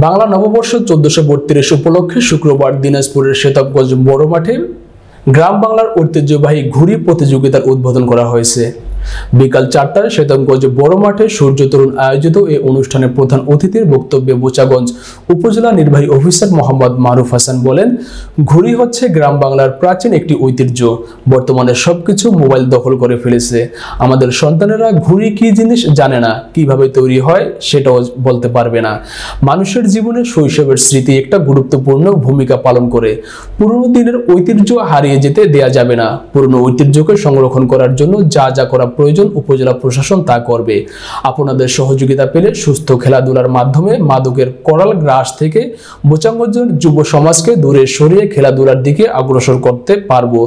বাংলা নববর্ষ 1432 উপলক্ষে শুক্রবার দিনাজপুরের শেতাবগঞ্জ বড় মাঠে গ্রাম বাংলার ঐতিহ্যবাহী ঘুড়ি প্রতিযোগিতার উদ্বোধন করা হয়েছে। বিকাল 4টায় শেতাবগঞ্জ বড় মাঠে সূর্য তরুণ আয়োজিত এই অনুষ্ঠানে প্রধান অতিথির বক্তব্যে বোচাগঞ্জ উপজেলা নির্বাহী অফিসার মোহাম্মদ মারুফ হাসান বলেন, ঘুড়ি হচ্ছে গ্রাম বাংলার প্রাচীন একটি ঐতিহ্য। বর্তমানে সবকিছু মোবাইল দখল করে ফেলেছে। আমাদের সন্তানেরা ঘুড়ি কি জিনিস জানে না, কিভাবে তৈরি হয় সেটাও বলতে পারবে না। মানুষের জীবনে শৈশবের স্মৃতি একটা গুরুত্বপূর্ণ ভূমিকা পালন করে। পুরনো দিনের ঐতিহ্য হারিয়ে যেতে দেয়া যাবে না। পুরনো ঐতিহ্যকে সংরক্ষণ করার জন্য যা যা করা প্রয়োজন উপজেলা প্রশাসন তা করবে। আপনাদের সহযোগিতা পেলে সুস্থ খেলাধুলার মাধ্যমে মাদকের করাল গ্রাস থেকে বোচাগঞ্জের যুব সমাজকে দূরে সরিয়ে খেলাধুলার দিকে অগ্রসর করতে পারবো।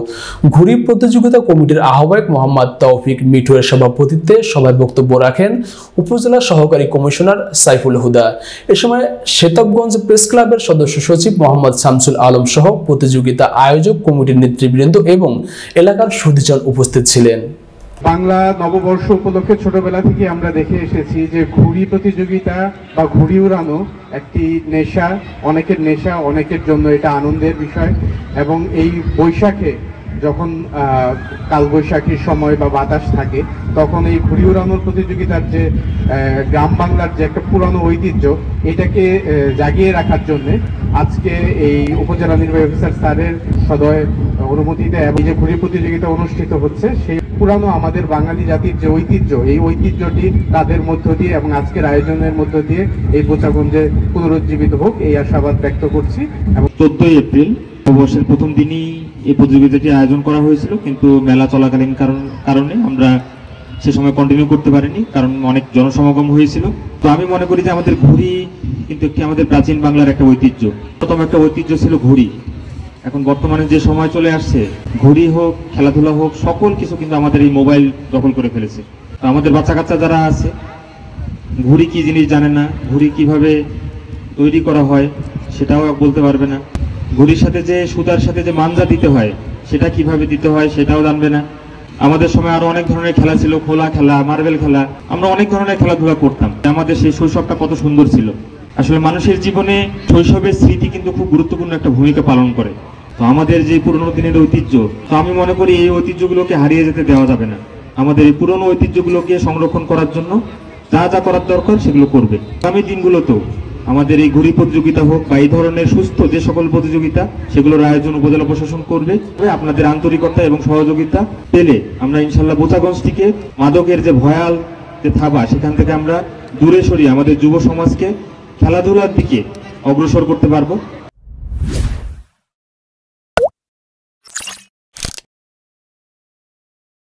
ঘুড়ি প্রতিযোগিতা কমিটির আহ্বায়ক মোহাম্মদ তৌফিক মিঠুয়ের সভাপতিত্বে সভায় বক্তব্য রাখেন উপজেলা সহকারী কমিশনার সাইফুল হুদা। এ সময় শেতাবগঞ্জ প্রেস ক্লাবের সদস্য সচিব মোহাম্মদ শামসুল আলম সহ প্রতিযোগিতা আয়োজক কমিটির নেতৃবৃন্দ এবং এলাকার সুধীজন উপস্থিত ছিলেন। বাংলা নববর্ষ উপলক্ষে ছোটবেলা থেকে আমরা দেখে এসেছি যে ঘুড়ি প্রতিযোগিতা বা ঘুড়ি উড়ানো একটি নেশা, অনেকের জন্য এটা আনন্দের বিষয়। এবং এই বৈশাখে যখন কালবৈশাখীর সময় বা বাতাস থাকে, তখন এই ঘুড়ি উড়ানোর প্রতিযোগিতার যে গ্রাম বাংলার যে একটা পুরানো ঐতিহ্য, এটাকে জাগিয়ে রাখার জন্য আজকে এই উপজেলা নির্বাহী অফিসার স্যারের সদয় অনুমতিতে এবং যে ঘুড়ি প্রতিযোগিতা অনুষ্ঠিত হচ্ছে, সেই পুরানো আমাদের বাঙালি জাতির যে ঐতিহ্য, এই ঐতিহ্যটি তাদের মধ্য দিয়ে এবং আজকের আয়োজনের মধ্য দিয়ে এই বোচাগঞ্জে পুনরুজ্জীবিত হোক, এই আশাবাদ ব্যক্ত করছি। এবং 14 এপ্রিল নববর্ষের প্রথম দিনই এই প্রতিযোগিতাটি আয়োজন করা হয়েছিল, কিন্তু মেলা চলাকালীন কারণে আমরা সে সময় কন্টিনিউ করতে পারিনি, কারণ অনেক জনসমাগম হয়েছিল। তো আমি মনে করি যে আমাদের ঘুড়ি কিন্তু একটি আমাদের প্রাচীন বাংলার একটা ঐতিহ্য। প্রথম একটা ঐতিহ্য ছিল ঘুড়ি। এখন বর্তমানে যে সময় চলে আসছে, ঘুড়ি হোক, খেলাধুলা হোক, সকল কিছু কিন্তু আমাদের এই মোবাইল দখল করে ফেলেছে। তো আমাদের বাচ্চা কাচ্চা যারা আছে, ঘুড়ি কি জিনিস জানে না, ঘুড়ি কিভাবে তৈরি করা হয় সেটাও বলতে পারবে না। ঘুড়ির সাথে যে সুতার সাথে যে মাঞ্জা দিতে হয়, সেটা কিভাবে দিতে হয় সেটাও জানবে না। আমাদের সময় আরো অনেক ধরনের খেলা ছিল, খোলা খেলা, মার্বেল খেলা, আমরা অনেক ধরনের খেলাধুলা করতাম। আমাদের সেই শৈশবটা কত সুন্দর ছিল। আসলে মানুষের জীবনে শৈশবের স্মৃতি কিন্তু খুব গুরুত্বপূর্ণ একটা ভূমিকা পালন করে। তো আমাদের যে পুরনো দিনের ঐতিহ্য, তো আমি মনে করি এই ঐতিহ্যগুলোকে হারিয়ে যেতে দেওয়া যাবে না। আমাদের এই পুরনো ঐতিহ্যগুলোকে সংরক্ষণ করার জন্য যা যা করার দরকার সেগুলো করবে। আগামী দিনগুলোতেও আমাদের এই ঘুড়ি প্রতিযোগিতা হোক বা এই ধরনের সুস্থ যে সকল প্রতিযোগিতা, সেগুলোর আয়োজন উপজেলা প্রশাসন করবে। আপনাদের আন্তরিকতা এবং সহযোগিতা পেলে আমরা ইনশাল্লাহ বোচাগঞ্জটিকে মাদকের যে ভয়াল যে থাবা, সেখান থেকে আমরা দূরে সরিয়ে আমাদের যুব সমাজকে খেলাধুলার দিকে অগ্রসর করতে পারবো।